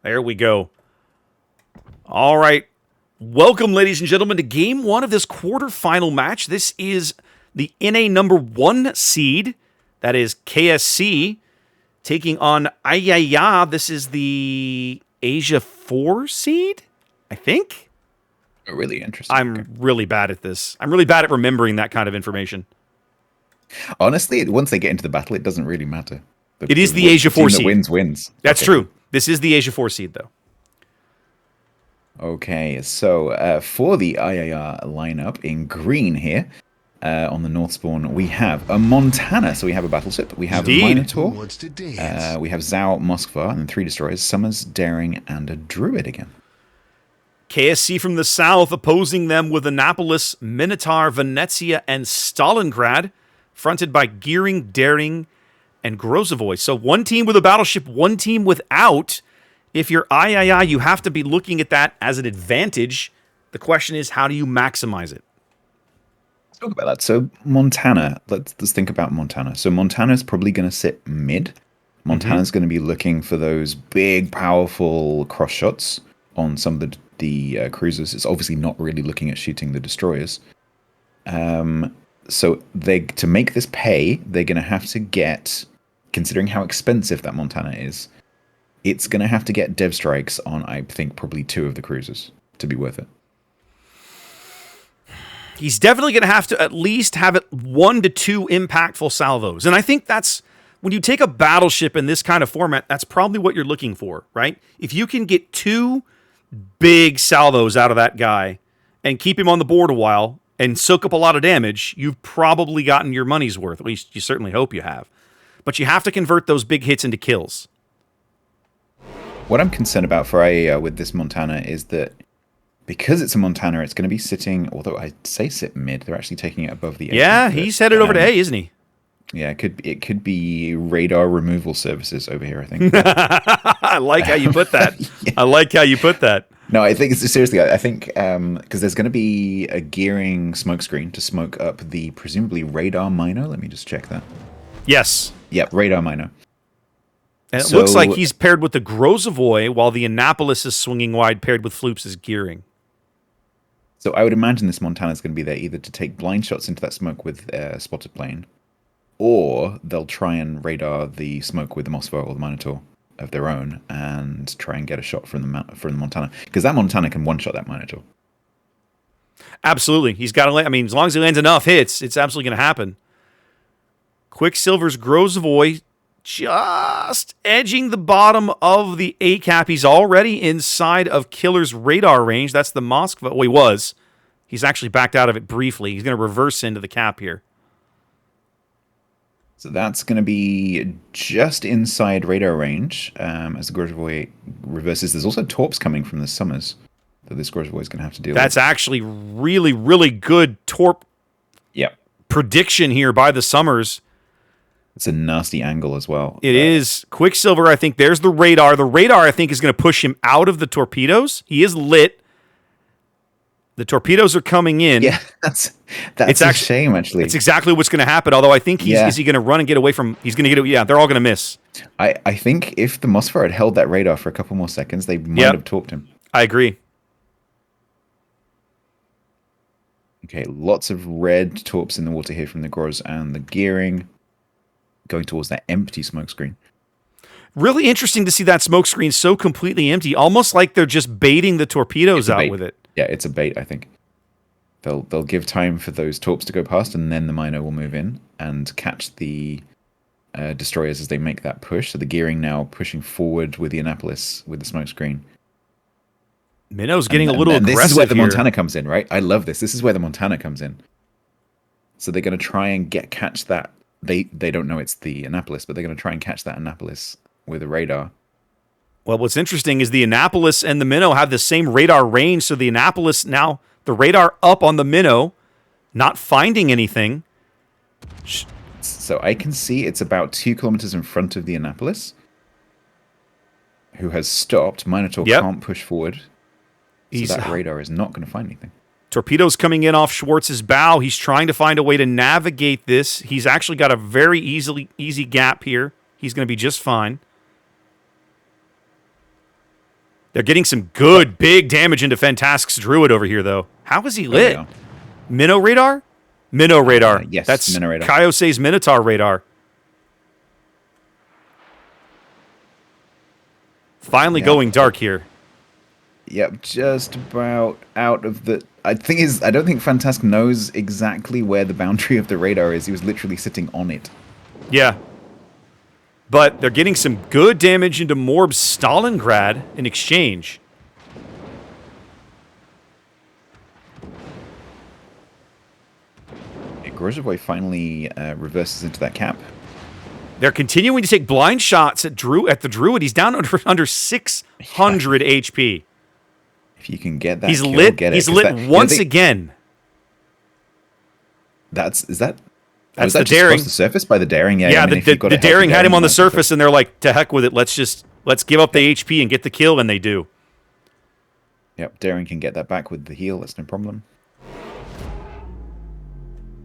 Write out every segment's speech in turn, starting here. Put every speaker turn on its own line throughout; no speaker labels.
There we go. All right. Welcome, ladies and gentlemen, to Game 1 of this quarterfinal match. This is the NA number 1 seed. That is KSC taking on AYAYA. This is the Asia 4 seed, I think.
Really interesting.
I'm really bad at this. I'm really bad at remembering that kind of information.
Honestly, once they get into the battle, it doesn't really matter.
It is the Asia 4 seed.
Wins.
That's true. This is the Asia 4 seed, though.
Okay, so for the AYAYA lineup in green here, on the North Spawn, we have a Montana, so we have a battleship, we have a Minotaur, we have Zhao, Moskva, and then 3 destroyers, Summers, Daring, and a Druid again.
KSC from the south opposing them with Annapolis, Minotaur, Venezia, and Stalingrad, fronted by Gearing, Daring, and Grozovoy. So one team with a battleship, one team without. If you're AYAYA, you have to be looking at that as an advantage. The question is, how do you maximize it?
Let's talk about that. So Montana, let's think about Montana. So Montana's probably going to sit mid. Montana's going to be looking for those big, powerful cross shots on some of the cruisers. It's obviously not really looking at shooting the destroyers. So to make this pay, they're going to have to get, considering how expensive that Montana is, it's going to have to get dev strikes on, I think, probably 2 of the cruisers to be worth it.
He's definitely going to have to at least have it 1 to 2 impactful salvos. And I think that's, when you take a battleship in this kind of format, that's probably what you're looking for, right? If you can get 2 big salvos out of that guy and keep him on the board a while and soak up a lot of damage, you've probably gotten your money's worth. At least you certainly hope you have. But you have to convert those big hits into kills.
What I'm concerned about for AYAYA with this Montana is that because it's a Montana, it's going to be sitting, although I say sit mid, they're actually taking it above the A.
Yeah, he's headed over to A, isn't he?
Yeah, it could be radar removal services over here, I think.
I like how you put that. Yeah. I like how you put that.
No, I think, seriously, I think, because there's going to be a gearing smoke screen to smoke up the presumably radar minor. Let me just check that.
Yes.
Yep, radar minor.
And it looks like he's paired with the Grozovoy, while the Annapolis is swinging wide, paired with Floops' gearing.
So I would imagine this Montana is going to be there either to take blind shots into that smoke with a spotted plane, or they'll try and radar the smoke with the Moskva or the Minotaur of their own and try and get a shot from the Montana. Because that Montana can one-shot that Minotaur.
Absolutely. He's got to, I mean, as long as he lands enough hits, it's absolutely going to happen. Quicksilver's Grozovoy just edging the bottom of the A cap. He's already inside of Killer's radar range. That's the Moskva. Well, he was. He's actually backed out of it briefly. He's going to reverse into the cap here.
So that's going to be just inside radar range as the Grozovoy reverses. There's also torps coming from the Summers that this Grozovoy is going to have to deal with.
That's actually really, really good torp prediction here by the Summers.
It's a nasty angle as well.
It is. Quicksilver, I think, there's the radar. The radar, I think, is going to push him out of the torpedoes. He is lit. The torpedoes are coming in.
Yeah, that's a shame, actually.
It's exactly what's going to happen, although I think is he going to run and get away from... He's going to get... Yeah, they're all going to miss.
I think if the Moskva had held that radar for a couple more seconds, they might have torped him.
I agree.
Okay, lots of red torps in the water here from the Groz and the gearing. Going towards that empty smoke screen.
Really interesting to see that smoke screen so completely empty, almost like they're just baiting the torpedoes out with it.
Yeah, it's a bait, I think. They'll give time for those torps to go past, and then the minor will move in and catch the destroyers as they make that push. So the gearing now pushing forward with the Annapolis with the smoke screen.
Minnow's getting a little aggressive.
This is where the Montana comes in, right? I love this. This is where the Montana comes in. So they're going to try and catch that. They don't know it's the Annapolis, but they're going to try and catch that Annapolis with a radar.
Well, what's interesting is the Annapolis and the Minnow have the same radar range, so the Annapolis now, the radar up on the Minnow, not finding anything.
So I can see it's about 2 kilometers in front of the Annapolis, who has stopped. Minotaur can't push forward, so that radar is not going to find anything.
Torpedoes coming in off Schwartz's bow. He's trying to find a way to navigate this. He's actually got a very easy gap here. He's going to be just fine. They're getting some good, big damage into Fantastic's Druid over here, though. How is he lit? Minnow radar? Minnow radar.
Yes,
that's
Minnow radar.
Kyose's Minotaur radar. Finally going dark here.
Yep, just about out of the... I don't think Fantastic knows exactly where the boundary of the radar is. He was literally sitting on it.
Yeah. But they're getting some good damage into Morb's Stalingrad in exchange.
Grozavoy finally reverses into that cap.
They're continuing to take blind shots at the Druid. He's down under 600 HP.
If you can get that,
he's
kill,
lit.
Get
he's
it,
lit once again.
That's the
daring.
Across the surface by the daring. Yeah,
yeah.
I mean,
the daring had him on the surface, and they're like, "To heck with it. Let's give up the HP and get the kill," and they do.
Yep, daring can get that back with the heal. That's no problem.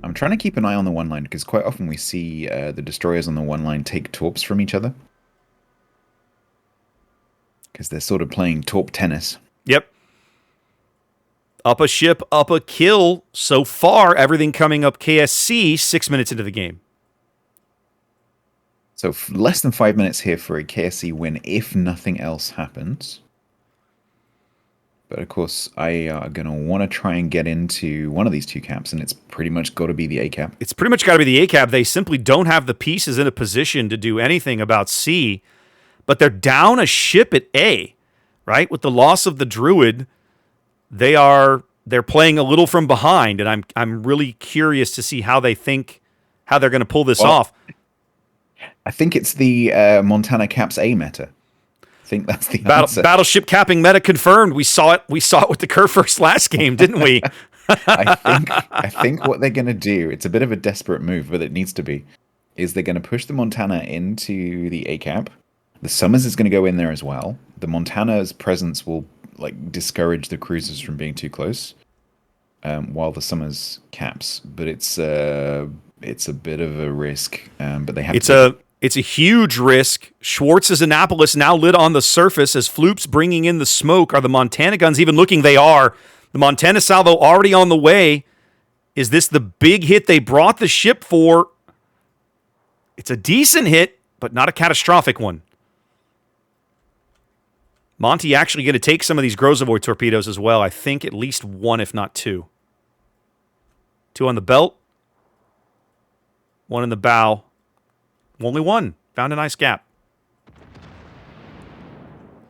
I'm trying to keep an eye on the one line because quite often we see the destroyers on the one line take torps from each other because they're sort of playing torp tennis.
Yep. Up a ship, up a kill. So far, everything coming up KSC 6 minutes into the game.
So less than 5 minutes here for a KSC win if nothing else happens. But of course, I are going to want to try and get into one of these two caps, and it's pretty much got to be the A cap.
It's pretty much got to be the A cap. They simply don't have the pieces in a position to do anything about C, but they're down a ship at A, right? With the loss of the Druid, they're playing a little from behind, and I'm really curious to see how they're going to pull this off.
I think it's the Montana caps A meta. I think that's the answer.
Battleship capping meta confirmed. We saw it with the Curfirst last game, didn't we?
I think what they're going to do, it's a bit of a desperate move, but it needs to be, is they're going to push the Montana into the A cap. The Summers is going to go in there as well. The Montana's presence will discourage the cruisers from being too close, while the Summers caps. But it's a bit of a risk. But they have.
It's a huge risk. Schwartz's Annapolis now lit on the surface as Floop's bringing in the smoke. Are the Montana guns even looking? They are. The Montana salvo already on the way. Is this the big hit they brought the ship for? It's a decent hit, but not a catastrophic one. Monty actually going to take some of these Grozavoy torpedoes as well. I think at least one, if not two. Two on the belt. One in the bow. Only one. Found a nice gap.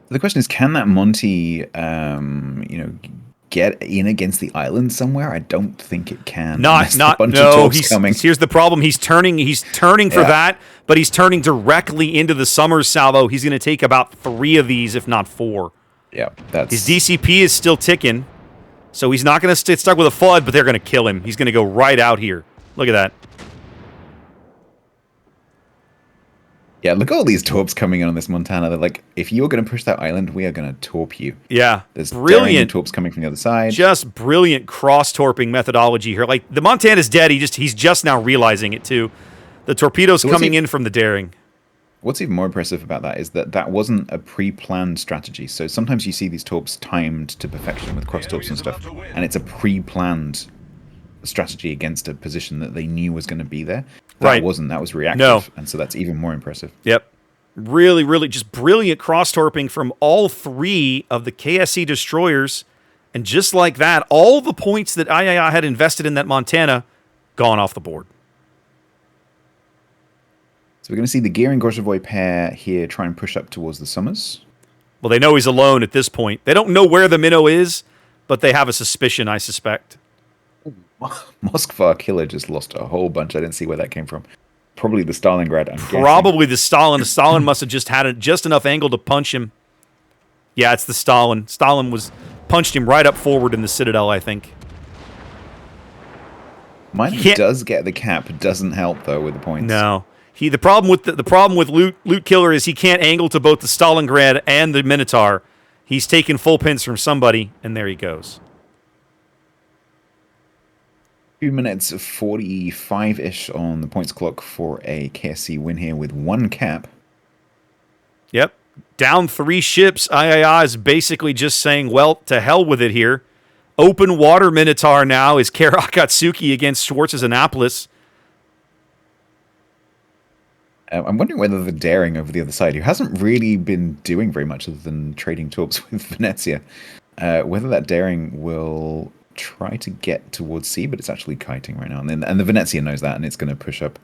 The question is, can that Monty, get in against the island somewhere? I don't think it can.
No. Here's the problem. He's turning for that, but he's turning directly into the Summers salvo. He's going to take about 3 of these, if not 4.
Yeah,
his DCP is still ticking, so he's not going to get stuck with a flood, but they're going to kill him. He's going to go right out here. Look at that.
Yeah, look at all these torps coming in on this Montana. They're like, if you're going to push that island, we are going to torp you.
Yeah,
there's
brilliant
torps coming from the other side.
Just brilliant cross-torping methodology here. Like, the Montana's dead. He's just now realizing it, too. The torpedoes coming in from the daring.
What's even more impressive about that is that wasn't a pre-planned strategy. So sometimes you see these torps timed to perfection with cross-torps and stuff, and it's a pre-planned strategy against a position that they knew was going to be there. That wasn't. That was reactive. And so that's even more impressive.
Yep. Really, really just brilliant cross-torping from all 3 of the KSC destroyers. And just like that, all the points that AYAYA had invested in that Montana gone off the board.
So we're going to see the Gear and Grozavoy pair here try and push up towards the Summers.
Well, they know he's alone at this point. They don't know where the minnow is, but they have a suspicion, I suspect.
Moskva Killer just lost a whole bunch. I didn't see where that came from. Probably the Stalingrad, I'm
Probably the Stalin. The Stalin must have just had just enough angle to punch him. Yeah, it's the Stalin. Stalin punched him right up forward in the Citadel, I think.
Mine does get the cap. Doesn't help, though, with the points.
No. The problem with Loot Killer is he can't angle to both the Stalingrad and the Minotaur. He's taken full pins from somebody, and there he goes.
2 minutes 45-ish on the points clock for a KSC win here with 1 cap.
Yep. Down 3 ships. AYAYA is basically just saying, well, to hell with it here. Open water Minotaur now is Karakatsuki against Schwartz's Annapolis.
I'm wondering whether the daring over the other side, who hasn't really been doing very much other than trading torps with Venezia, whether that daring will try to get towards sea, but it's actually kiting right now. And the Venezia knows that, and it's going to push up.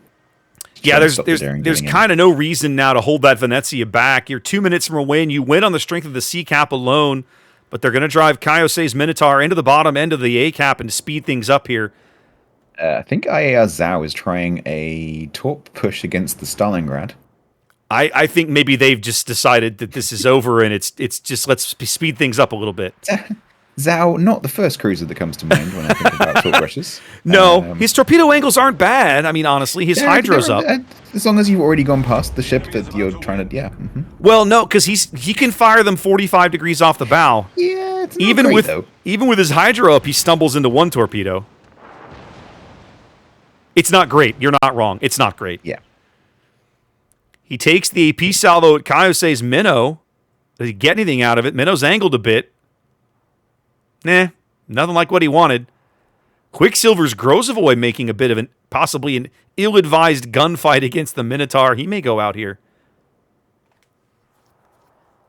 Yeah, there's kind of no reason now to hold that Venezia back. You're 2 minutes from a win. You win on the strength of the C cap alone, but they're going to drive KSC's Minotaur into the bottom end of the A cap and speed things up here.
I think AYAYA Zhao is trying a torp push against the Stalingrad.
I think maybe they've just decided that this is over and it's just let's speed things up a little bit.
Zhao, not the first cruiser that comes to mind when I think about torp rushes.
No, his torpedo angles aren't bad. I mean, honestly, his hydro's up.
As long as you've already gone past the ship that you're trying to, yeah. Mm-hmm.
Well, no, because he can fire them 45 degrees off the bow.
Yeah, it's not great, though.
Even with his hydro up, he stumbles into one torpedo. It's not great. You're not wrong. It's not great.
Yeah.
He takes the AP salvo at KSC's Minnow. Does he get anything out of it? Minnow's angled a bit. Nah, nothing like what he wanted. Quicksilver's Grozavoy making a bit of possibly an ill-advised gunfight against the Minotaur. He may go out here.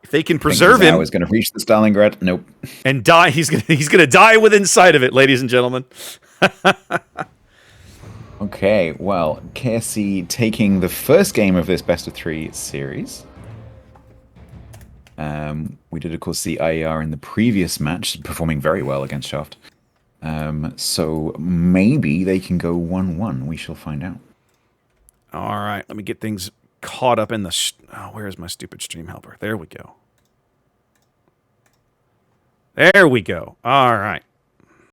If they can preserve him,
is going to reach the Stalingrad. Nope.
And die. He's gonna die within sight of it, ladies and gentlemen.
Okay, well, KSC taking the first game of this best of 3 series. We did, of course, see AYAYA in the previous match, performing very well against Shaft. So maybe they can go 1-1. We shall find out.
All right, let me get things caught up in the... where's my stupid stream helper? There we go. There we go. All right.